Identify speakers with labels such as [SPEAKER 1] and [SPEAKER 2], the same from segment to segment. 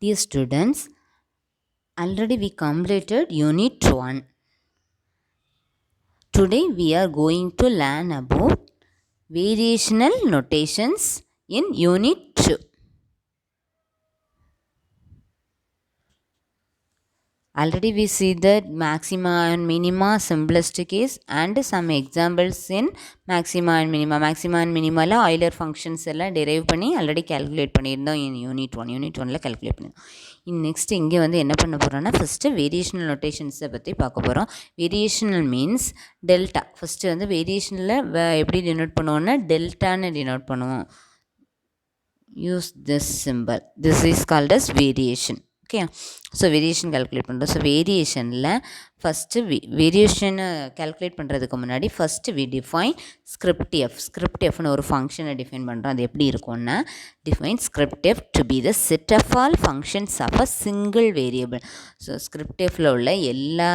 [SPEAKER 1] Dear students, already we completed Unit 1. Today we are going to learn about variational notations in Unit 2. Already we see that maxima and minima, simplest case, and some examples in maxima and minima. Maxima and minima la Euler functions எல்லாம் derive பண்ணி already calculate பண்ணியிருந்தோம் in Unit 1. Unit 1ல calculate பண்ணியிருந்தோம். Next இங்கே வந்து என்ன பண்ண போகிறோன்னா first வேரியேஷனல் நோட்டேஷன்ஸை பற்றி பார்க்க போகிறோம். வேரியேஷனல் மீன்ஸ் டெல்டா. ஃபஸ்ட்டு வந்து வேரியேஷனில் எப்படி டினோட் பண்ணுவோன்னா டெல்டான்னு டினோட் பண்ணுவோம். Use this symbol. This is called as variation. Okay, so variation calculate பண்ணுறோம். ஸோ வேரியேஷனில் ஃபஸ்ட்டு வேரியேஷனை கால்குலேட் பண்ணுறதுக்கு முன்னாடி first we define script f. Script எஃப்னு ஒரு ஃபங்க்ஷனை டிஃபைன் பண்ணுறோம். அது எப்படி இருக்கும்னா, define script f to be the set of all functions of a single variable. So script எஃப்பில் உள்ள எல்லா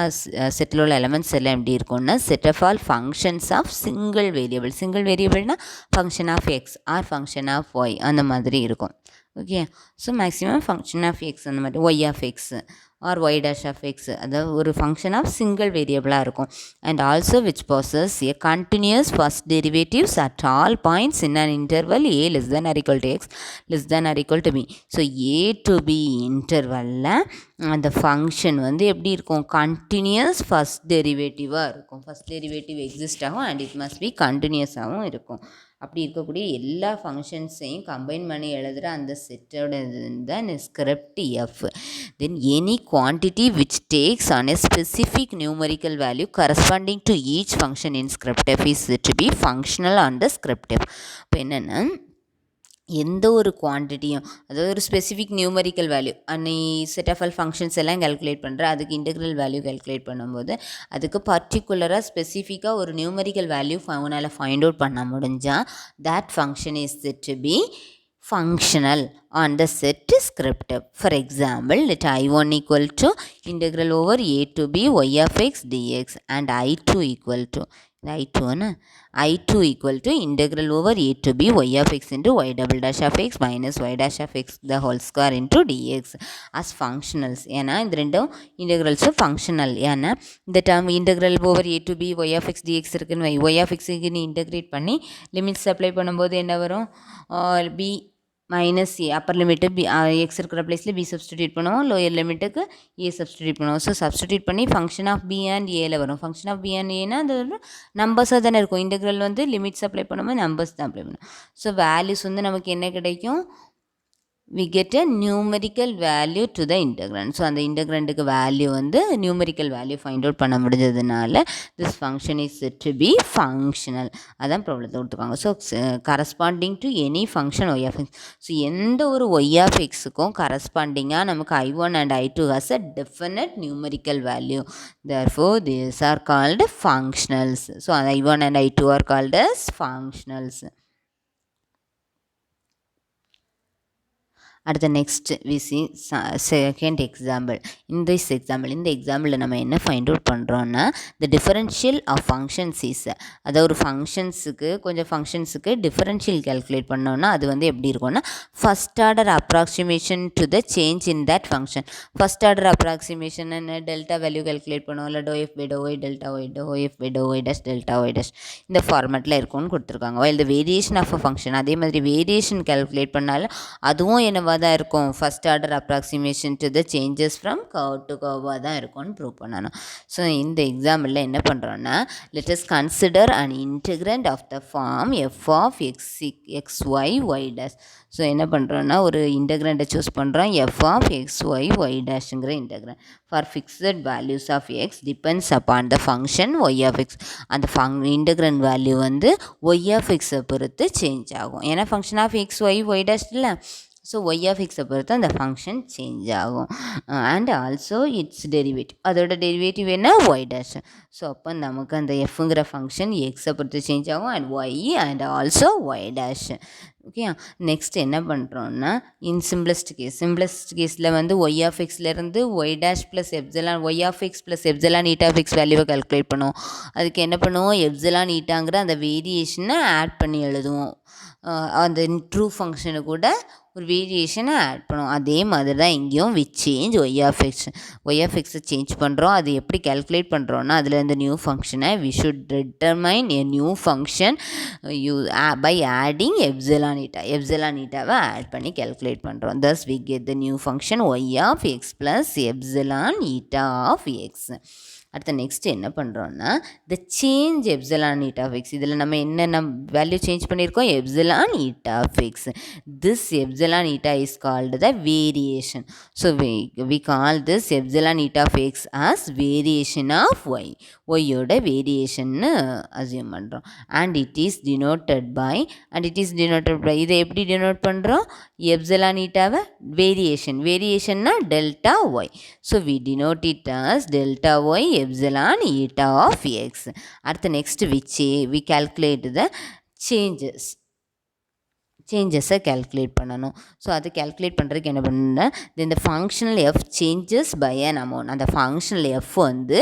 [SPEAKER 1] செட்டில் உள்ள எலமெண்ட்ஸ் எல்லாம் எப்படி இருக்கும்னா, set of all functions of single variable. Single வேரியபிள்னா function of x or function of y அந்த மாதிரி இருக்கும். Okay, so maximum function of x அந்த மாதிரி y of x or y dash of x, அதாவது ஒரு ஃபங்க்ஷன் ஆஃப் சிங்கிள் வேரியபிளாக இருக்கும். And also which possess a continuous first derivatives at all points in an interval a less than or equal to x less than or equal to b. So a to b இன்டர்வலில் அந்த function வந்து எப்படி இருக்கும், continuous first டெரிவேட்டிவாக இருக்கும். First derivative exist ஆகும் and it must be கண்டினியூஸாகவும் இருக்கும். அப்படி இருக்கக்கூடிய எல்லா ஃபங்க்ஷன்ஸையும் கம்பைன் பண்ணி எழுதுகிற அந்த செட்டோட தான் script F. Then any quantity which takes on a specific numerical value corresponding to each function in script f is said to be functional on the script f. இப்போ என்னென்னா, எந்த ஒரு குவான்டிட்டியும், அதாவது ஒரு ஸ்பெசிஃபிக் நியூமரிக்கல் வேல்யூ அன்னை set of all functions எல்லாம் calculate பண்ணுற, அதுக்கு இன்டெக்ரல் வேல்யூ கால்குலேட் பண்ணும்போது அதுக்கு பர்டிகுலராக ஸ்பெசிஃபிக்காக ஒரு நியூமரிக்கல் வேல்யூ உன்னால் ஃபைண்ட் அவுட் பண்ண முடிஞ்சால் that function is said to be functional on the set script. For example, let I1 equal to integral over a to b y of x dx and I2 equal to I2 equal to integral over a to b y of x into y double dash of x minus y dash of x the whole square into dx as functionals. ஏன்னா இந்த ரெண்டும் இன்டெக்ரல்ஸும் functional. ஏன்னா இந்த term integral over a to b y of x dx இருக்குன்னு y of xக்கு நீ integrate பண்ணி limits apply பண்ணும்போது என்ன வரும், b மைனஸ் ஏ அப்பர் லிமிட்டு பி எக்ஸ் இருக்கிற பிளேஸில் பி சப்ஸ்டியூட் பண்ணுவோம், லோயர் லிமிட்டுக்கு ஏ சப்ஸ்டியூட் பண்ணுவோம். ஸோ சப்ஸ்டியூட் பண்ணி ஃபங்க்ஷன் ஆஃப் பி அண்ட் ஏல வரும். ஃபங்க்ஷன் ஆஃப் பி அண்ட் ஏன்னா அது வந்து நம்பர்ஸாக தானே இருக்கும். இன்டெக்ரல் வந்து லிமிட்ஸ் அப்ளை பண்ணும்போது நம்பர்ஸ் தான் அப்ளை பண்ணும். ஸோ வேல்யூஸ் வந்து நமக்கு என்ன கிடைக்கும், we get a numerical value to the integrand. So அந்த இன்டெக்ரண்டுக்கு வேல்யூ வந்து நியூமரிக்கல் வேல்யூ ஃபைண்ட் அவுட் பண்ண முடிஞ்சதுனால this function is set to be functional. அதான் ப்ராப்ளத்தை கொடுத்துருக்காங்க. So corresponding to any function y of x. So எந்த ஒரு ஒய் ஆஃப் எக்ஸுக்கும் கரஸ்பாண்டிங்காக நமக்கு I1 and I2 has a definite numerical value. Therefore these are called functionals. So I1 and I2 are called as functionals. அடுத்த next we see second example. இந்த எக்ஸாம்பிளில் நம்ம என்ன find out பண்ணுறோன்னா, the differential of functions is, அதாவது ஒரு கொஞ்சம் ஃபங்க்ஷன்ஸுக்கு differential calculate பண்ணோன்னா அது வந்து எப்படி இருக்கும்னா, first order approximation to the change in that function. First order approximation என்ன, டெல்டா வேல்யூ கால்குலேட் பண்ணுவோம், இல்லை dou f by to y delta y to f by to y dash delta y dash இந்த ஃபார்மேட்டில் இருக்கும்னு கொடுத்துருக்காங்க. While the variation of a function, அதே மாதிரி variation calculate பண்ணாலும் அதுவும் என்னவா தான் இருக்கும், first order approximation to the changes from curve to கர்வாக தான் இருக்கும்னு ப்ரூவ் பண்ணணும். ஸோ இந்த எக்ஸாம்பிளில் என்ன பண்ணுறோன்னா, let us consider an integrand of the form f of x y y dash. So என்ன பண்ணுறோன்னா, ஒரு இன்டெக்ரண்ட்டை சூஸ் பண்ணுறோம், f of x y y டேஷுங்கிற integrand for fixed values of x depends upon the function y of x. அந்த integrand value வந்து y of எக்ஸை பொறுத்து சேஞ்ச் ஆகும். ஏன்னா function of x y y dash இல்லை, ஸோ ஒய் ஆஃப் எக்ஸை பொறுத்து அந்த ஃபங்க்ஷன் சேஞ்ச் ஆகும். அண்ட் ஆல்சோ இட்ஸ் டெரிவேட்டிவ், அதோட டெரிவேட்டிவ் என்ன, ஒய் டேஷ். ஸோ அப்போ நமக்கு அந்த எஃப்ங்கிற ஃபங்க்ஷன் எக்ஸை பொறுத்து சேஞ்ச் ஆகும் and y and also y dash. Okay, next என்ன பண்ணுறோன்னா, இன் சிம்பிளஸ்ட் கேஸில் வந்து ஒய் ஆஃப் எக்ஸ்லேருந்து y dash plus epsilon y of x plus epsilon eta of x வேல்யூவை கால்குலேட் பண்ணுவோம். அதுக்கு என்ன பண்ணுவோம், எப்சிலான் ஈட்டாங்கிற அந்த வேரியேஷனை ஆட் பண்ணி எழுதுவோம். அந்த ட்ரூ ஃபங்க்ஷனு கூட ஒரு வேரியேஷனை ஆட் பண்ணும். அதே மாதிரி தான் இங்கேயும் விச் சேஞ்ச் ஒய் ஆஃப் எக்ஸை சேஞ்ச் பண்ணுறோம். அது எப்படி கேல்குலேட் பண்ணுறோன்னா அதில் இந்த நியூ ஃபங்க்ஷனை we should determine a new function by adding epsilon ஈட்டாவை ஆட் பண்ணி கேல்குலேட் பண்ணுறோம். Thus we get the new function y of x plus epsilon eta of x. அடுத்த நெக்ஸ்ட் என்ன பண்ணுறோன்னா the change epsilon eta of x. இதில் நம்ம என்னென்ன value change பண்ணியிருக்கோம்? Epsilon eta of x. This epsilon eta is called the variation. So we call this epsilon eta of x as variation of y. ஒய்யோட வேரியேஷன்னு assume பண்ணுறோம். And it is denoted by இதை எப்படி denote பண்ணுறோம்? Epsilon ஈட்டாவை வேரியேஷன்னா delta y. So we denote it as delta y epsilon eta of x. அடுத்து next we calculate the சேஞ்சஸை கேல்குலேட் பண்ணணும். ஸோ அது கேல்குலேட் பண்ணுறதுக்கு என்ன பண்ணுன்னா இந்த functional f changes by an amount. அந்த ஃபங்க்ஷனல் எஃப் வந்து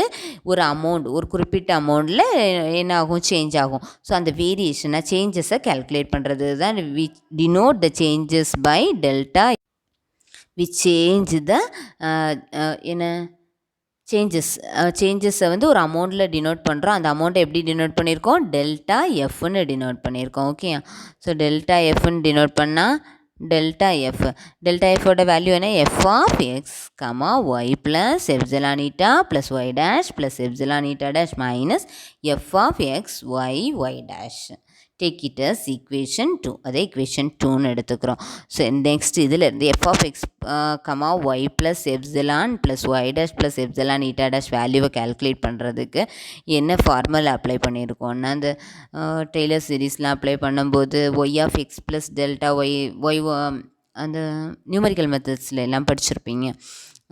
[SPEAKER 1] ஒரு அமௌண்ட், ஒரு குறிப்பிட்ட அமௌண்ட்டில் என்ன ஆகும்? சேஞ்ச் ஆகும். ஸோ அந்த வேரியேஷனாக சேஞ்சஸை கேல்குலேட் பண்ணுறது தான் we denote the changes by delta. We change the என்ன சேஞ்சஸை வந்து ஒரு அமௌண்ட்டில் டினோட் பண்ணுறோம். அந்த அமௌண்ட்டை எப்படி டினோட் பண்ணியிருக்கோம்? டெல்டா எஃப்னு டினோட் பண்ணியிருக்கோம். ஓகே, ஸோ டெல்டா எஃப்னு டினோட் பண்ணால் டெல்டா எஃபோட வேல்யூ என்ன? F of x comma y plus epsilon eta plus y dash plus epsilon eta dash minus f of x y dash. Take it as equation 2. அதே equation 2ன்னு எடுத்துக்கிறோம். So next இதில் இருந்து f of x comma y plus epsilon plus y dash plus epsilon eta dash வேல்யூவை calculate பண்ணுறதுக்கு என்ன formula apply பண்ணியிருக்கோன்னா அந்த டெய்லர் சீரீஸ்லாம் அப்ளை பண்ணும்போது y of x plus delta y அந்த நியூமரிக்கல் மெத்தட்ஸில் எல்லாம் படிச்சிருப்பீங்க.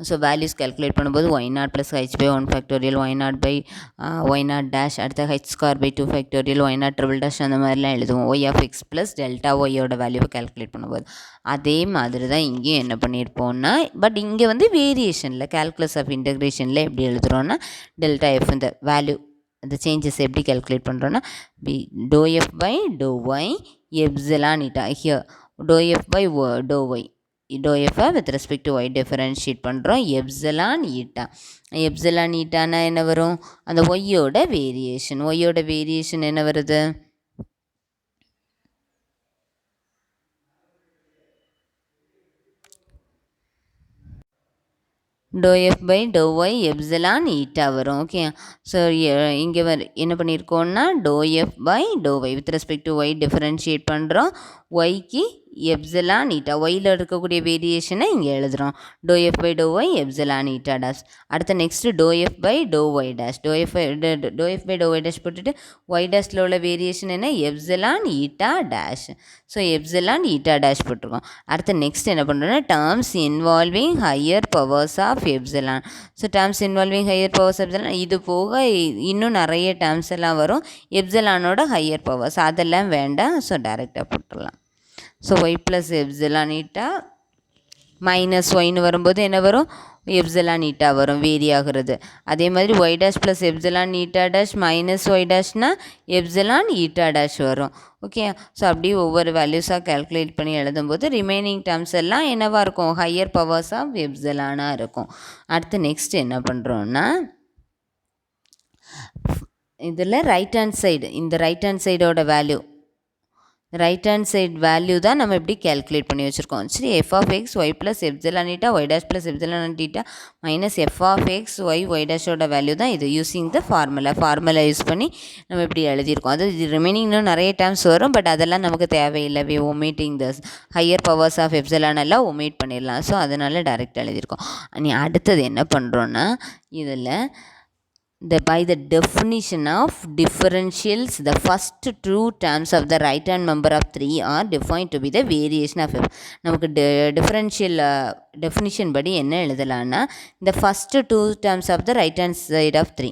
[SPEAKER 1] ஸோ வேல்யூஸ் கேல்குலேட் பண்ணும்போது y naught plus h by 1 factorial y naught by y naught dash அடுத்த h square by 2 factorial y naught triple dash அந்த மாதிரிலாம் எழுதுவோம். Y of x plus delta ஒய்யோட வேல்யூவை கேல்குலேட் பண்ணும்போது அதே மாதிரி தான் இங்கேயும் என்ன பண்ணியிருப்போம்னா, பட் இங்கே வந்து வேரியேஷனில் கேல்குலஸ் ஆஃப் இன்டெக்ரேஷனில் எப்படி எழுதுகிறோன்னா டெல்டா எஃப் இந்த வேல்யூ அந்த சேஞ்சஸ் எப்படி கேல்குலேட் பண்ணுறோன்னா dou f by to y epsilon eta. Here dou f by to y dou எஃபை with respect to y differentiate பண்ணுறோம். எப்சிலான் ஈட்டானா என்ன வரும்? அந்த ஒய்யோட வேரியேஷன் என்ன வருது? Dou f by to y epsilon eta வரும். ஓகே, ஸோ இங்கே என்ன பண்ணியிருக்கோன்னா dou f by to y with respect to y differentiate பண்ணுறோம். ஒய்க்கு எப்சிலான் ஈட்டா ஒயில் இருக்கக்கூடிய வேரியேஷனை இங்கே எழுதுகிறோம். Dou f by to y epsilon eta dash. அடுத்த next dou f by to y dash. Dou f by to y dash போட்டுட்டு y டேஷில் உள்ள வேரியேஷன் என்ன? Epsilon eta dash. So epsilon eta dash போட்டிருக்கோம். அடுத்த நெக்ஸ்ட் என்ன பண்ணுறோன்னா terms involving higher powers of epsilon. So terms involving higher powers epsilon இது போக இன்னும் நிறைய டேர்ம்ஸ் எல்லாம் வரும் எப்சிலானோட ஹையர் பவர்ஸ், அதெல்லாம் வேண்டாம். ஸோ டைரெக்டாக போட்டுடலாம். So y plus epsilon eta minus ஒய்னு வரும்போது என்ன வரும்? எப்சிலான் ஈட்டா வரும், வேரி ஆகிறது. அதே மாதிரி y dash plus epsilon eta dash minus y டேஷ்னால் எப்சிலான் ஈட்டா டேஷ் வரும். ஓகே, ஸோ அப்படியே ஒவ்வொரு வேல்யூஸாக கேல்குலேட் பண்ணி எழுதும்போது ரிமைனிங் டேர்ம்ஸ் எல்லாம் என்னவாக இருக்கும்? ஹையர் பவர்ஸ் ஆஃப் எப்சிலானாக இருக்கும். அடுத்து நெக்ஸ்ட் என்ன பண்ணுறோன்னா இதில் ரைட் ஹேண்ட் சைடு, இந்த ரைட் ஹேண்ட் சைடோட வேல்யூ தான் நம்ம எப்படி கேல்குலேட் பண்ணி வச்சுருக்கோம். சரி, f of x y plus epsilon eta y dash plus epsilon eta minus f of x y டேஷோட வேல்யூ தான் இது. யூஸிங் த ஃபார்முலா யூஸ் பண்ணி நம்ம இப்படி எழுதியிருக்கோம். அது ரிமைனிங் இன்னும் நிறைய டேர்ம்ஸ் வரும், பட் அதெல்லாம் நமக்கு தேவையில்லை. We omitting thus higher powers of epsilon எல்லாம் ஒமிட் பண்ணிடலாம். ஸோ அதனால் டைரெக்டாக எழுதியிருக்கோம். நீ அடுத்தது என்ன பண்ணுறோன்னா இதில் by the definition of differentials, the first two terms of the right hand member of 3 are defined to be the variation of f. நமக்கு differential definition படி என்ன எழுதலான்னா இந்த first two terms of the right hand side of 3,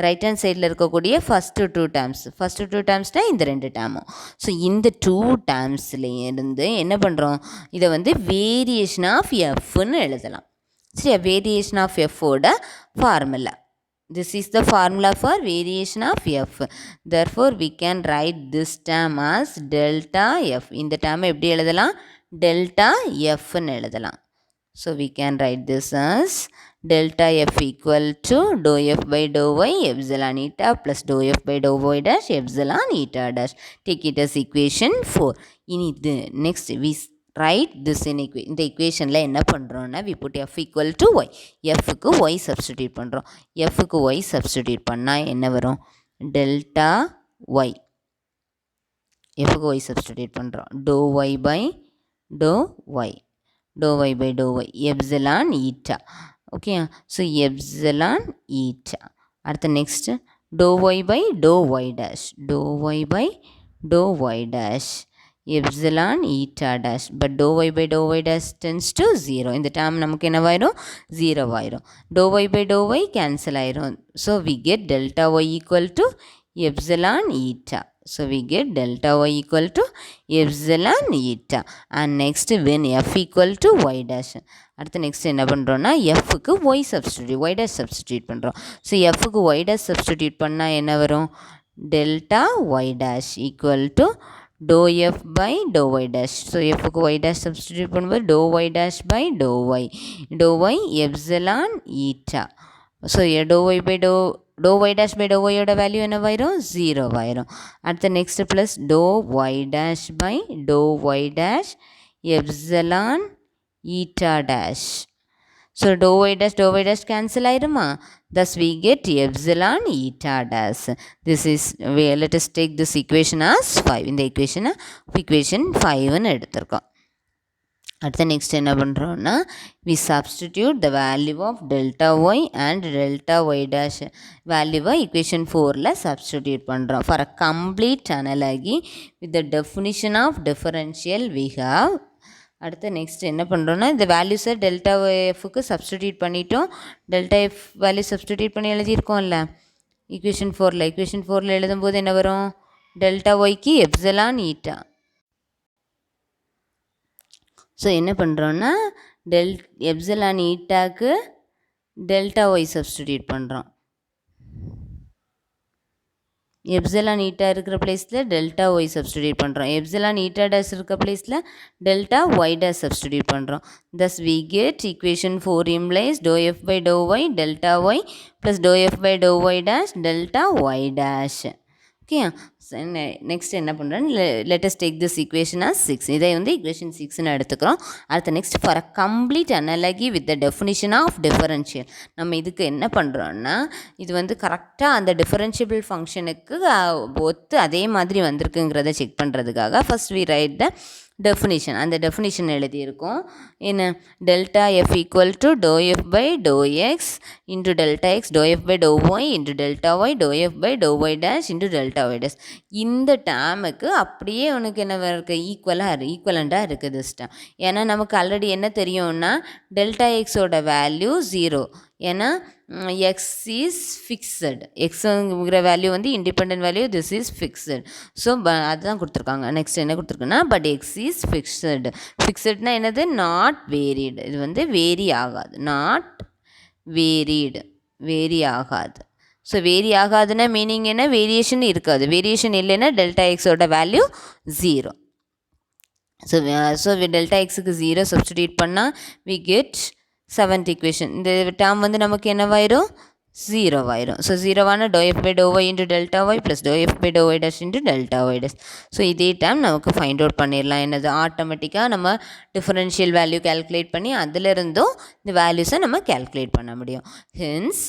[SPEAKER 1] right hand சைடில் இருக்கக்கூடிய first two டேர்ம்ஸ்னால் இந்த ரெண்டு டேர்மும். So இந்த two டேர்ம்ஸ்லேருந்து என்ன பண்ணுறோம்? இதை வந்து வேரியேஷன் ஆஃப் எஃப்னு எழுதலாம். சரி, வேரியேஷன் ஆஃப் எஃப்போட formula. This is the formula for variation of f. Therefore, we can write this term as delta f. இந்த term எப்படி எழுதலாம்? delta fன்னு எழுதலாம். So we can write this as delta f equal to dou f by dou y epsilon eta plus dou f by dou y dash epsilon eta dash. Take it as equation 4. இனி இது next we write this in இந்த equationல என்ன பண்ணுறோன்னா we put f equal to y. fக்கு y substitute பண்ணுறோம். fக்கு y substitute பண்ணால் என்ன வரும்? delta y. fக்கு y substitute பண்ணுறோம். dou y by dou y. dou y by dou y epsilon eta. Okay, so epsilon eta. அடுத்த next dou y by dou y dash. dou y by dou y dash epsilon eta dash. But dou y by dou y dash tends to 0. இந்த term நமக்கு என்னவாயிரும்? 0 ஆயிரும். dou y by dou y cancel ஆயிரும். So we get delta y equal to epsilon eta. So we get delta y equal to epsilon eta. And next when f equal to y dash. அடுத்து next என்ன பண்ணுறோன்னா fக்கு y substitute y dash substitute பண்ணுறோம். So fக்கு y dash substitute பண்ணால் என்ன வரும்? delta y dash equal to dou f by dou y dash. So fக்கு y dash substitute பண்ணும்போது dou y dash by dou y. dou y epsilon eta. So dou y by dou y dash by dou y ஓட value என்னவாயிரும்? 0 ஆயிரும். அடுத்த next plus dou y dash by dou y dash epsilon eta dash. So dou y dash cancel ஆயிருமா? Thus we get epsilon eta dash. This is, let us take this equation as 5. இந்த equation 5ன்னு எடுத்திருக்கோம். அடுத்த next என்ன பண்ணுறோன்னா we substitute the value of delta y and delta y dash வேல்யூவை equation 4ல substitute பண்ணுறோம். For a complete analogy with the definition of differential we have. அடுத்து next என்ன பண்ணுறோன்னா இந்த வேல்யூஸை டெல்டா எஃப்க்கு சப்ஸ்டிடியூட் பண்ணிட்டோம். டெல்டா எஃப் வேல்யூ சப்ஸ்டிடியூட் பண்ணி எழுதியிருக்கோம்ல equation 4ல் எழுதும்போது என்ன வரும்? டெல்டா ஒய்க்கு எப்சிலான் ஈட்டா. ஸோ என்ன பண்ணுறோன்னா எப்சிலான் ஈட்டாக்கு டெல்டா ஒய் சப்ஸ்டிடியூட் பண்ணுறோம். எப்சிலான் ஈட்டா இருக்கிற பிளேஸில் டெல்டா ஒய் சப்ஸ்டிடியூட் பண்ணுறோம். எப்சிலான் ஈட்டா டேஸ் இருக்கிற பிளேஸில் டெல்டா ஒய் டேஸ் சப்ஸ்டிடியூட் பண்ணுறோம். thus we get equation 4 implies dou f by dou y delta y plus dou f by dou y dash delta y dash. Okay, next என்ன பண்ணுறோம்? let us take this equation as 6. இதை வந்து equation 6ன்னு எடுத்துக்கிறோம். அடுத்த next for a complete analogy with the definition of differential. நம்ம இதுக்கு என்ன பண்ணுறோன்னா இது வந்து கரெக்டாக அந்த டிஃபரன்ஷியபிள் ஃபங்க்ஷனுக்கு ஒத்து அதே மாதிரி வந்திருக்குங்கிறத செக் பண்ணுறதுக்காக first we write the definition. அந்த டெஃபினிஷன் எழுதியிருக்கோம். என்ன? Delta f equal to doe f by to x into delta x to f by to y into delta y to f by to y dash into delta y dash. இந்த டேமுக்கு அப்படியே உனக்கு என்ன இருக்குது? ஈக்குவலண்ட்டாக இருக்குது this dam. ஏன்னா நமக்கு already என்ன தெரியும்னா டெல்டா எக்ஸோட வேல்யூ 0. ஏன்னா எக்ஸ் இஸ் ஃபிக்ஸட். எக்ஸுங்கிற வேல்யூ வந்து independent value, this is fixed. So அதுதான் கொடுத்துருக்காங்க. நெக்ஸ்ட் என்ன கொடுத்துருக்குன்னா பட் எக்ஸ் இஸ் ஃபிக்ஸட். ஃபிக்ஸட்னா என்னது? Not varied. இது வந்து வேரி ஆகாது. நாட் வேரி ஆகாது. ஸோ வேரி ஆகாதுன்னா மீனிங் என்ன? வேரியேஷன் இருக்காது. வேரியேஷன் இல்லைன்னா டெல்டா எக்ஸோட வேல்யூ 0. ஸோ டெல்டா எக்ஸுக்கு 0 சப்ஸ்டிடியூட் பண்ணால் வி கெட் 7th equation. இந்த டேர்ம் வந்து நமக்கு என்னவாயிரும்? 0 ஆயிரும். So 0 to f by to y into delta y plus doe f by to y dash into delta y dash. So இதே time நமக்கு find out பண்ணிடலாம். என்னது? ஆட்டோமேட்டிக்காக நம்ம டிஃபரன்ஷியல் வேல்யூ கேல்குலேட் பண்ணி அதிலிருந்தும் இந்த வேல்யூஸை நம்ம கேல்குலேட் பண்ண முடியும். Hence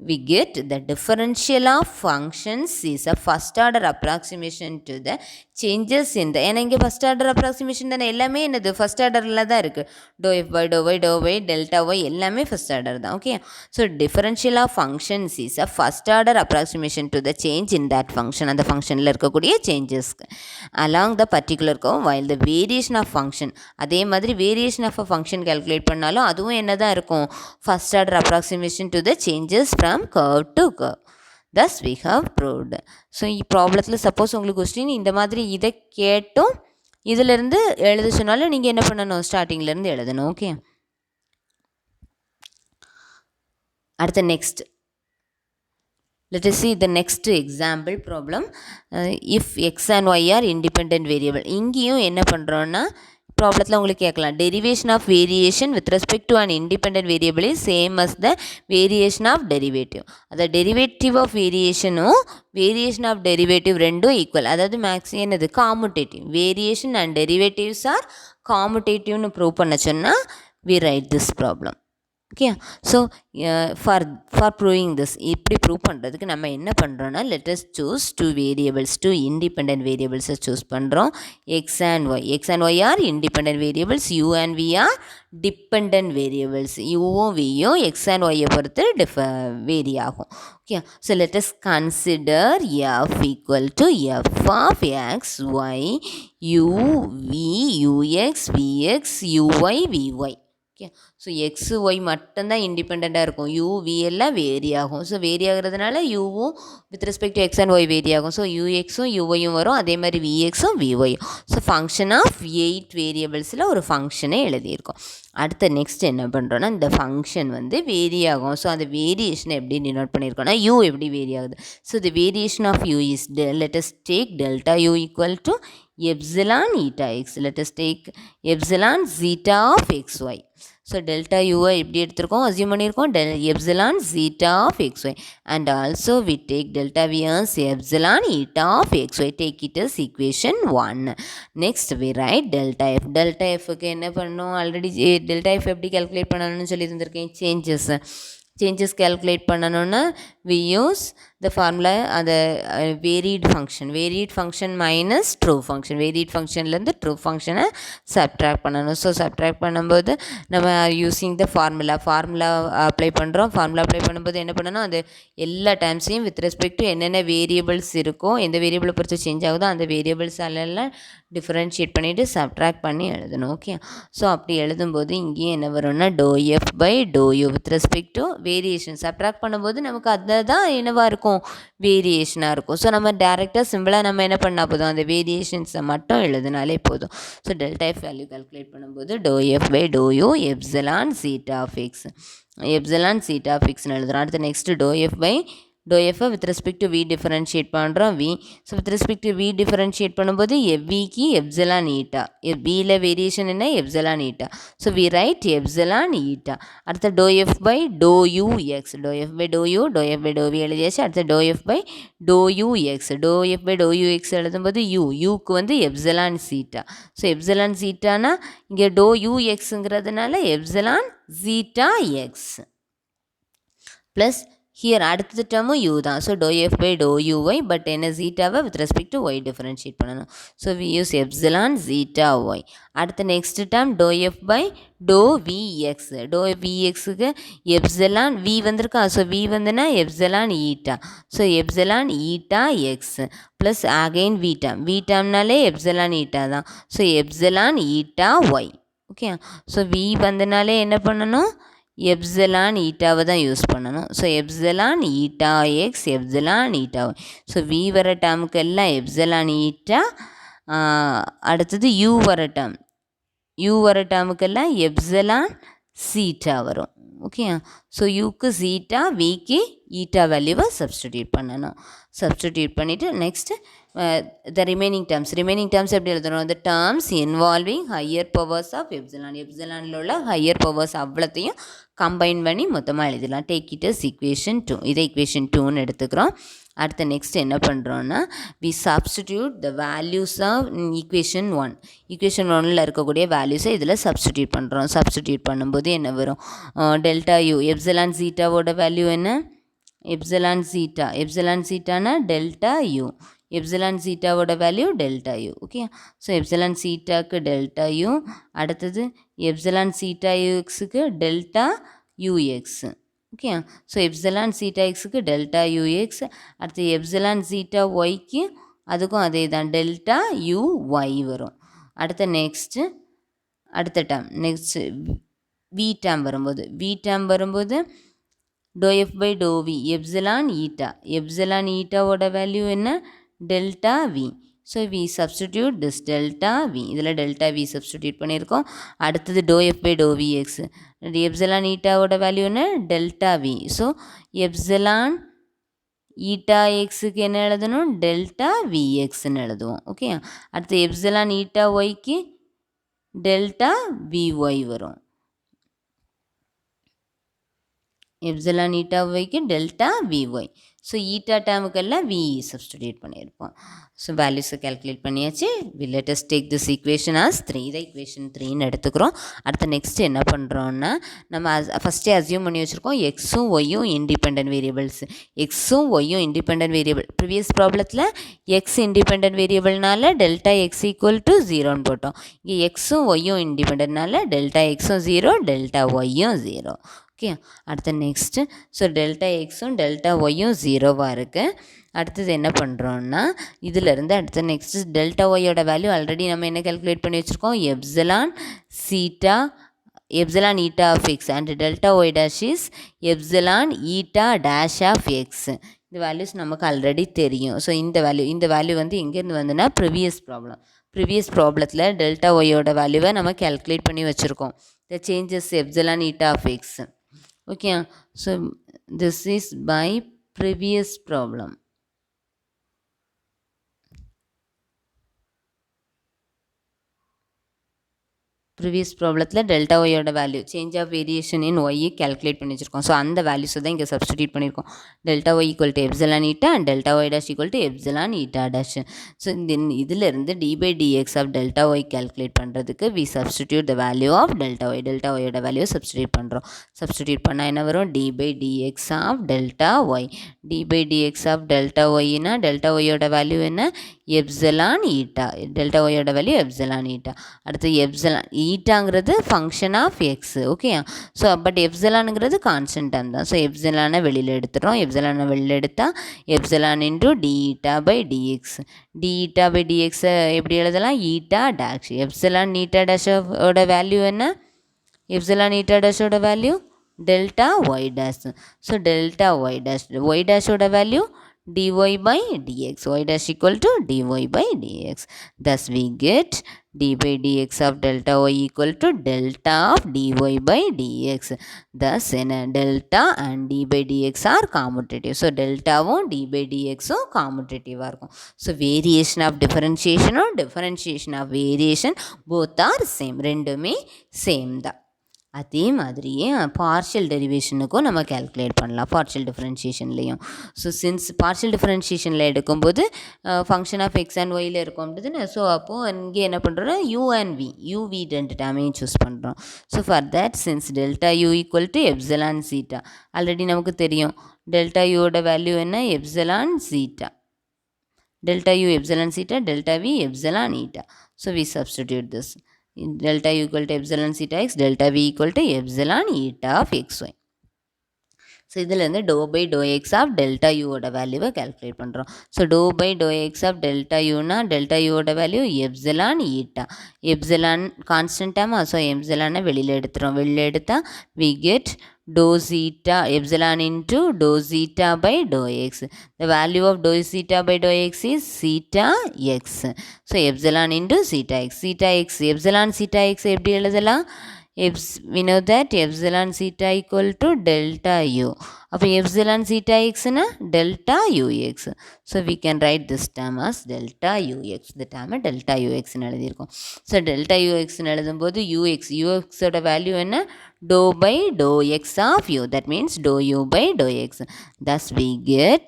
[SPEAKER 1] we get the differential of functions is a first order approximation to the changes in the. ஏன்னா இங்கே ஃபஸ்ட் ஆர்டர் அப்ராக்சிமேஷன் தானே, எல்லாமே என்னது ஃபஸ்ட் ஆர்டரில் தான் இருக்குது. Dou f by to y, dou y, delta y எல்லாமே ஃபஸ்ட் ஆர்டர் தான். Okay, so differential of functions is a first order approximation to the change in that function. அந்த ஃபங்க்ஷனில் இருக்கக்கூடிய சேஞ்சஸ்க்கு along the particular curve while the variation of function. அதே மாதிரி variation of a function calculate பண்ணாலும் அதுவும் என்ன தான் இருக்கும்? First order approximation to the changes from curve to curve. Thus we have proved. So ப்ராப்ளத்தில் சப்போஸ் உங்களுக்கு கொஸ்டின் இந்த மாதிரி இதை கேட்டும் இதிலேருந்து எழுத சொன்னாலும் நீங்கள் என்ன பண்ணணும்? ஸ்டார்டிங்லேருந்து எழுதணும். ஓகே, அடுத்த next let us see the next example problem. If x and y are independent variable. இங்கேயும் என்ன பண்ணுறோன்னா ப்ராப்ளத்தில் உங்களுக்கு கேட்கலாம் derivation of variation with respect to an independent variable is same as the variation of derivative. அதாவது derivative of வேரியேஷனும் variation of derivative ரெண்டும் equal. அதாவது மேக்ஸிமம் என்னது commutative. Variation and derivatives are காமுடேட்டிவ்னு ப்ரூவ் பண்ண சொன்னால் we write this problem. Okay. So for proving this இப்படி prove பண்ணுறதுக்கு நம்ம என்ன பண்ணுறோன்னா let's choose two variables, two independent வேரியபிள்ஸை சூஸ் பண்ணுறோம். X and y are independent variables, u and v are dependent variables. யூவும் வியும் எக்ஸ் அண்ட் ஒய்யை பொறுத்து வேரி ஆகும். Okay. So let's consider f equal to f of x y u v u x v x u y v y. Okay. So x y மட்டும்தான் இண்டிபெண்ட்டாக இருக்கும், u v எல்லாம் vary ஆகும். ஸோ வேரி ஆகிறதுனால யூவும் with respect to x and y vary ஆகும். So யூஎக்ஸும் யூஒயும் வரும், அதே மாதிரி விஎக்ஸும் விஒயும். ஸோ ஃபங்க்ஷன் ஆஃப் 8 வேரியபிள்ஸில் ஒரு ஃபங்க்ஷனை எழுதியிருக்கோம். அடுத்த நெக்ஸ்ட் என்ன பண்ணுறோன்னா இந்த ஃபங்க்ஷன் வந்து வேரி ஆகும். ஸோ அந்த வேரியேஷனை எப்படி டினோட் பண்ணியிருக்கோன்னா யூ எப்படி வேரி ஆகுது. So the variation of u is let us take delta u equal to epsilon eta x. Let us take epsilon zeta of xy. So delta யூவை எப்படி எடுத்திருக்கோம், அசியூம் பண்ணியிருக்கோம் epsilon zeta of x y. And also we take delta v as epsilon eta of x y. Take it as equation 1. Next we write delta f. Delta எஃப்க்கு என்ன பண்ணணும், already delta f எப்படி calculate பண்ணணும்னு சொல்லி இருந்திருக்கேன். சேஞ்சஸ் கேல்குலேட் பண்ணணுன்னா we use the formula, அந்த varied function minus true function. Varied ஃபங்க்ஷன்லேருந்து ட்ரூ ஃபங்க்ஷனை சப்ட்ராக்ட் பண்ணணும். ஸோ சப்ட்ராக்ட் பண்ணும்போது நம்ம யூஸிங் த ஃபார்முலா அப்ளை பண்ணுறோம். ஃபார்முலா அப்ளை பண்ணும்போது என்ன பண்ணணும், அது எல்லா டைம்ஸையும் வித் ரெஸ்பெக்ட் டு என்னென்ன வேரியபிள்ஸ் இருக்கோ, எந்த வேரியபிளை பொறுத்து சேஞ்ச் ஆகுதோ அந்த வேரியபிள்ஸ் எல்லாம் டிஃப்ரென்ஷியேட் பண்ணிவிட்டு சப்ட்ராக்ட் பண்ணி எழுதணும். ஓகே. ஸோ அப்படி எழுதும்போது இங்கேயும் என்ன வரும்னா doe f by to u with respect to variation. Subtract பண்ணும்போது நமக்கு அதுதான் என்னவாக இருக்கும், வேரியேஷனாக இருக்கும். ஸோ நம்ம டேரெக்டாக சிம்பிளாக நம்ம என்ன பண்ணால் போதும், அந்த வேரியேஷன்ஸை மட்டும் எழுதினாலே போதும். So delta f value calculate பண்ணும்போது dou f by to u epsilon zeta of எக்ஸ்னு எழுதுகிறோம். அடுத்து next dou f by dou எஃப்பை with respect to v differentiate பண்ணுறோம். V so with respect to v differentiate பண்ணும்போது எவ்விக்கு எப்சிலான் ஈட்டா, பியில் variation என்ன epsilon eta. So we write epsilon eta. அடுத்த dou f by to u x. To f by dou v எழுதியாச்சு. அடுத்த dou f by to u x எழுதும்போது யூக்கு வந்து எப்சிலான் சீட்டா. ஸோ எப்சிலான் சீட்டானா இங்கே டோ யூ எக்ஸுங்கிறதுனால epsilon zeta x plus here அடுத்த டேர்மும் யூ தான். So dou f by dou u y, but என்ன ஜீட்டாவை with respect to y differentiate பண்ணணும். So we use epsilon zeta y. அடுத்த next term dou f by dou v x. Dou விஎக்ஸுக்கு epsilon v வந்திருக்கா. So v வந்துன்னா epsilon eta. So epsilon eta x plus again we டேர்ம்னாலே epsilon eta தான். So epsilon eta y. Okay. So v வந்தனாலே என்ன பண்ணணும், epsilon ஈட்டாவை தான் யூஸ் பண்ணணும். So epsilon eta x epsilon eta y. So v வர டேர்முக்கு எல்லாம் எப்சிலான் ஈட்டா. அடுத்தது யூ வர டேர்முக்கெல்லாம் எப்சிலான் சீட்டா வரும். ஓகே. ஸோ யூக்கு ஜீட்டா, விக்கு ஈட்டா வேல்யூவை சப்ஸ்டிடியூட் பண்ணணும். சப்ஸ்டிடியூட் பண்ணிவிட்டு நெக்ஸ்ட்டு த ரிமைனிங் டேர்ம்ஸ் எப்படி எழுதணும், the terms involving higher powers of எப்சிலானில் உள்ள ஹையர் பவர்ஸ் அவ்வளோத்தையும் கம்பைன் பண்ணி மொத்தமாக எழுதிடலாம். Take it as equation 2. இதை equation 2ன்னு எடுத்துக்கிறோம். அடுத்த நெக்ஸ்ட் என்ன பண்ணுறோன்னா we substitute the values of equation 1. equation 1ல் இருக்கக்கூடிய வேல்யூஸை இதில் சப்ஸ்டிடியூட் பண்ணுறோம். சப்ஸ்டிடியூட் பண்ணும்போது என்ன வரும், டெல்டா யூ எப்சிலான் ஜீட்டாவோட வேல்யூ என்ன, எப்சிலான் ஜீட்டானா டெல்டா யூ. எப்சிலான் ஜீட்டாவோட value delta u. Okay. So epsilon ஜீட்டாக்கு டெல்டா யூ. அடுத்தது எப்சிலான் ஜீட்டா யூஎக்ஸுக்கு delta u x. Okay. So epsilon zeta எக்ஸுக்கு டெல்டா யூஎக்ஸ். அடுத்து எப்சிலான் ஜீட்டா ஒய்க்கு அதுக்கும் அதே தான் டெல்டா யூ ஒய் வரும். அடுத்த டேர்ம் வி டேர்ம் வரும்போது dou f by dou v epsilon ஈட்டாவோட வேல்யூ என்ன, delta v. So we substitute this delta we. இதில் டெல்டா வி சப்ஸ்டிடியூட் பண்ணியிருக்கோம். அடுத்தது dou f by dou v x. Epsilon ஈட்டாவோட value என்ன, delta v. So epsilon eta எக்ஸுக்கு என்ன எழுதணும், டெல்டா விஎக்ஸ்ன்னு எழுதுவோம். ஓகே. அடுத்து எப்சிலான் ஈட்டா ஒய்க்கு டெல்டா விஒய் வரும். எப்சிலான் ஈட்டா வைக்கு டெல்டா விஒய். ஸோ ஈட்டா டேமுக்கெல்லாம் வி சப்ஸ்டிடியூட் பண்ணியிருப்போம். ஸோ வேல்யூஸை கேல்குலேட் பண்ணியாச்சு. let us take this equation as 3. இதை equation 3ன்னு எடுத்துக்கிறோம். அடுத்த நெக்ஸ்ட் என்ன பண்ணுறோன்னா, நம்ம ஃபஸ்ட்டே அசியூம் பண்ணி வச்சுருக்கோம் எக்ஸும் ஒய்யும் இண்டிபெண்ட் வேரியபிள்ஸ். எக்ஸும் ஒய்யும் இண்டிபெண்ட் வேரியபிள். ப்ரீவியஸ் ப்ராப்ளத்தில் எக்ஸ் இண்டிபெண்ட் வேரியபிள்னால டெல்டா எக்ஸ் ஈக்குவல் டு 0ன்னு போட்டோம். இங்கே எக்ஸும் ஒய்யும் இண்டிபெண்ட்னால டெல்டா எக்ஸும் 0, டெல்டா ஒய்யும் 0. ஓகே, அடுத்த நெக்ஸ்ட்டு ஸோ டெல்டா எக்ஸும் டெல்டா ஒய்யும் 0வாக இருக்குது. அடுத்தது என்ன பண்ணுறோன்னா, இதிலேருந்து அடுத்த நெக்ஸ்ட்டு டெல்டா ஒய்யோட வேல்யூ ஆல்ரெடி நம்ம என்ன கேல்குலேட் பண்ணி வச்சுருக்கோம், epsilon zeta epsilon eta of x and delta y dash is epsilon eta dash of x. இந்த வேல்யூஸ் நமக்கு ஆல்ரெடி தெரியும். ஸோ இந்த வேல்யூ வந்து எங்கேருந்து வந்துன்னா ப்ரிவியஸ் ப்ராப்ளத்தில் டெல்டா ஒய்யோட வேல்யூவை நம்ம கேல்குலேட் பண்ணி வச்சுருக்கோம். The changes epsilon eta of x. Okay, so this is by previous problem. Previous ப்ராப்ளத்தில் டெல்டா ஒய்யோட value change of variation in ஒய்யை கேல்குலேட் பண்ணி வச்சுருக்கோம். ஸோ அந்த வேல்யூஸை தான் இங்கே சப்ஸ்டிடியூட் பண்ணியிருக்கோம். Delta y equal to epsilon eta and delta y dash equal to epsilon eta dash. So இதிலிருந்து d by dx of delta y calculate பண்ணுறதுக்கு we substitute the value of delta ஒய்யோட value substitute பண்ணுறோம். சப்ஸ்டிடியூட் பண்ணால் என்ன வரும், d by dx of delta y. D by dx of delta ஒய்னா delta ஒய்யோட வேல்யூ என்ன, எப்சிலான் ஈட்டா. டெல்டா ஒய்யோட வேல்யூ எப்சிலான் ஈட்டா. அடுத்து எப்சிலான் ஈட்டாங்கிறது function of x. Okay, so but எப்சிலானுங்கிறது கான்ஸ்டன்டாக தான். ஸோ எப்சிலானை வெளியில் எடுத்துகிறோம். எப்சிலானை வெளியில் எடுத்தால் epsilon into d eta by dx. D eta by டிஎக்ஸை எப்படி எழுதலாம், ஈட்டா டேஷ். எப்சிலான் ஈட்டா டேஷோட வேல்யூ என்ன, எப்சிலான் ஈட்டா டேஷோட value delta y dash. So delta y டேஷோட value dy by dx. Y dash equal to dy by dx. Thus we get d by dx of delta y equal to delta of dy by dx. Thus delta and d by dx are commutative. So delta and d by dx are commutative. So variation of differentiation or differentiation of variation both are same. ரெண்டுமே same தான். அதே மாதிரியே partial டெரிவேஷனுக்கும் நம்ம calculate பண்ணலாம், partial டிஃப்ரென்ஷியேஷன்லேயும். So since partial டிஃப்ரென்ஷியேஷனில் எடுக்கும்போது ஃபங்க்ஷன் ஆஃப் எக்ஸ் அண்ட் ஒயில் இருக்கும் அப்படிதுன்னு. ஸோ அப்போது இங்கே என்ன பண்ணுறோன்னா யூ அண்ட் வி ரெண்டு டேமையும் சூஸ் பண்ணுறோம். So for that since delta u equal to epsilon theta, already நமக்கு தெரியும் டெல்டா யூவோட வேல்யூ என்ன, epsilon theta. Delta u epsilon theta, delta v epsilon eta. So we substitute this. Delta u equal to epsilon theta x, delta v equal to epsilon eta of xy. So இதிலேருந்து dou by to x of delta யூவோட வேல்யூவை calculate பண்ணுறோம். So dou by to x of delta யூனா delta யூவோட value epsilon eta. Epsilon கான்ஸ்டன்டாமா, so எப்சிலானை வெளியில் எடுத்துகிறோம். வெளியில் எடுத்தால் we get dou zeta epsilon into dou zeta by dou x. The value of dou zeta by dou x is zeta x. So epsilon into zeta x. Epsilon zeta x எப்படி எழுதலாம், we know that epsilon zeta equal to delta u. அப்போ epsilon zeta x na delta ux. So we can write this term as delta ux. The term delta ux னு எழுதியிருக்கோம். So delta ux னு எழுதும்போது ux ஓட value என்ன, dou by dou x of u. That means dou u by dou x. Thus we get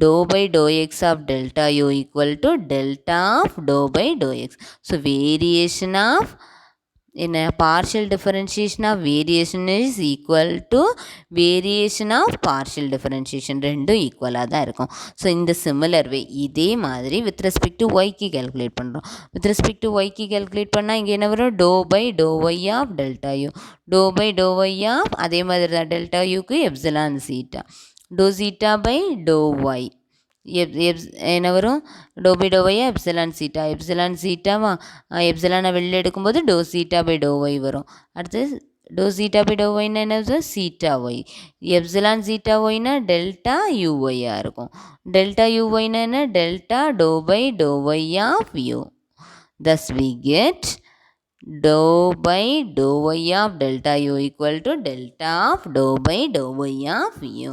[SPEAKER 1] dou by dou x of delta u equal to delta of dou by dou x. So variation of in a partial differentiation of variation is equal to variation of partial differentiation. ரெண்டும் ஈக்குவலாக தான் இருக்கும். So இந்த similar way இதே மாதிரி with respect to ஒய்க்கு calculate பண்ணுறோம். With respect to ஒய்க்கு கேல்குலேட் பண்ணால் இங்கே என்ன வரும், dou by to y of delta u. Dou by to y of அதே மாதிரி தான் டெல்டா யூக்கு epsilon zeta. Dou zeta by to y என்ன வரும், dou by to y epsilon சீட்டாவா. எப்சிலானை வெளியில் எடுக்கும்போது dou zeta by to y வரும். அடுத்து டோ சீட்டா பை டோ ஒய்னா என்ன, சீட்டா ஒய். எப்சிலான் சீட்டா ஒய்னா டெல்டா யூஒய்யாக இருக்கும். டெல்டா யூஒய்னா என்ன, delta doe by to y of u. Thus we get dou by dou y of delta u equal to delta of dou by dou y of u.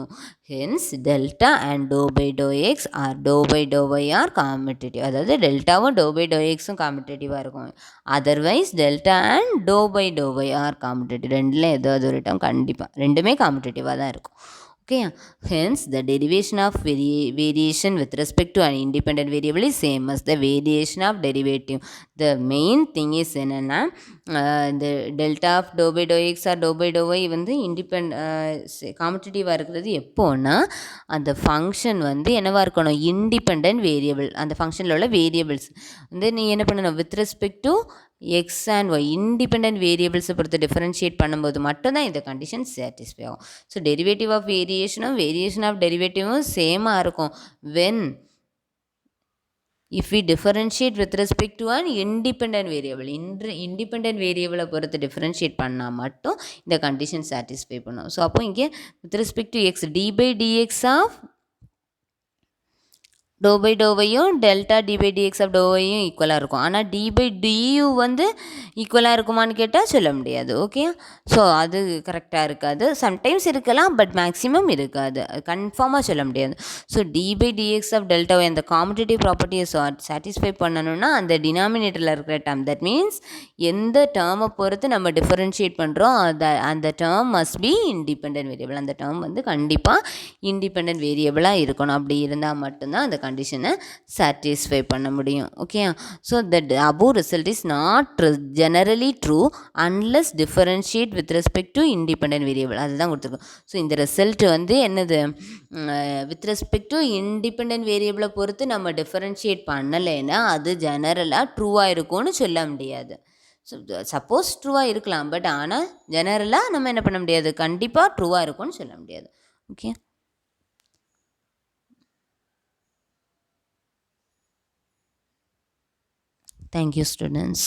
[SPEAKER 1] Hence delta and dou by dou x or dou by dou y are commutative. அதாவது டெல்டாவும் dou by dou xும் காம்படேட்டிவாக இருக்கும். Otherwise delta and dou by dou y are commutative. ரெண்டில் ஏதாவது ஒரு டம் கண்டிப்பாக ரெண்டுமே காம்படேட்டிவாக தான் இருக்கும். Okay, hence the derivation of variation with respect to an independent variable is same as the variation of derivative. The main thing is என்னென்னா இந்த delta of doe by to x or doe by to y வந்து காம்படிட்டிவாக இருக்கிறது எப்போன்னா அந்த function வந்து என்னவாக இருக்கணும், இண்டிபெண்ட் வேரியபிள். அந்த ஃபங்க்ஷனில் உள்ள வேரியபிள்ஸ் வந்து நீ என்ன பண்ணணும், with respect to x and y independent வேரியபிள்ஸை பொறுத்து டிஃபரன்ஷியேட் பண்ணும்போது மட்டும்தான் இந்த கண்டிஷன் சாட்டிஸ்ஃபை ஆகும். So derivative of variation of டெரிவேட்டிவும் சேமாக இருக்கும் when if we differentiate with respect to an independent variable. independent variable பொறுத்து differentiate பண்ணால் மட்டும் இந்த கண்டிஷன் சாட்டிஸ்ஃபை பண்ணும். ஸோ அப்போ இங்கே with respect to x d by dx of dou by டோவையும் delta d by dx of டோவையும் ஈக்குவலாக இருக்கும். ஆனால் டி பை டியூ வந்து ஈக்குவலாக இருக்குமான்னு கேட்டால் சொல்ல முடியாது. ஓகே, ஸோ அது கரெக்டாக இருக்காது. சம்டைம்ஸ் இருக்கலாம், பட் மேக்ஸிமம் இருக்காது. அது கன்ஃபார்மாக சொல்ல முடியாது. So d by dx of டெல்டாவை அந்த காம்படிட்டிவ் ப்ராப்பர்ட்டியை சாட்டிஸ்ஃபை பண்ணணும்னா அந்த டினாமினேட்டரில் இருக்கிற டேர்ம், தட் மீன்ஸ் எந்த டேர்மை பொறுத்து நம்ம டிஃபரன்ஷியேட் பண்ணுறோம் அந்த term must be independent variable. அந்த டேர்ம் வந்து கண்டிப்பாக இண்டிபெண்ட் வேரியபிளாக இருக்கணும். அப்படி இருந்தால் மட்டும்தான் அந்த கண்டிஷனை சாட்டிஸ்ஃபை பண்ண முடியும். Okay, so that above result is not generally true unless differentiate with respect to independent variable. அதுதான் கொடுத்துருக்கோம். ஸோ இந்த ரிசல்ட் வந்து என்னது, வித் ரெஸ்பெக்ட் டு இண்டிபெண்ட் வேரியபிளை பொறுத்து நம்ம டிஃபரன்ஷியேட் பண்ணலைன்னா அது ஜெனரலாக ட்ரூவாக இருக்கும்னு சொல்ல முடியாது. ஸோ சப்போஸ் ட்ரூவாக இருக்கலாம், பட் ஆனால் ஜெனரலாக நம்ம என்ன பண்ண முடியாது, கண்டிப்பாக ட்ரூவாக இருக்கும்னு சொல்ல முடியாது. Okay, thank you students.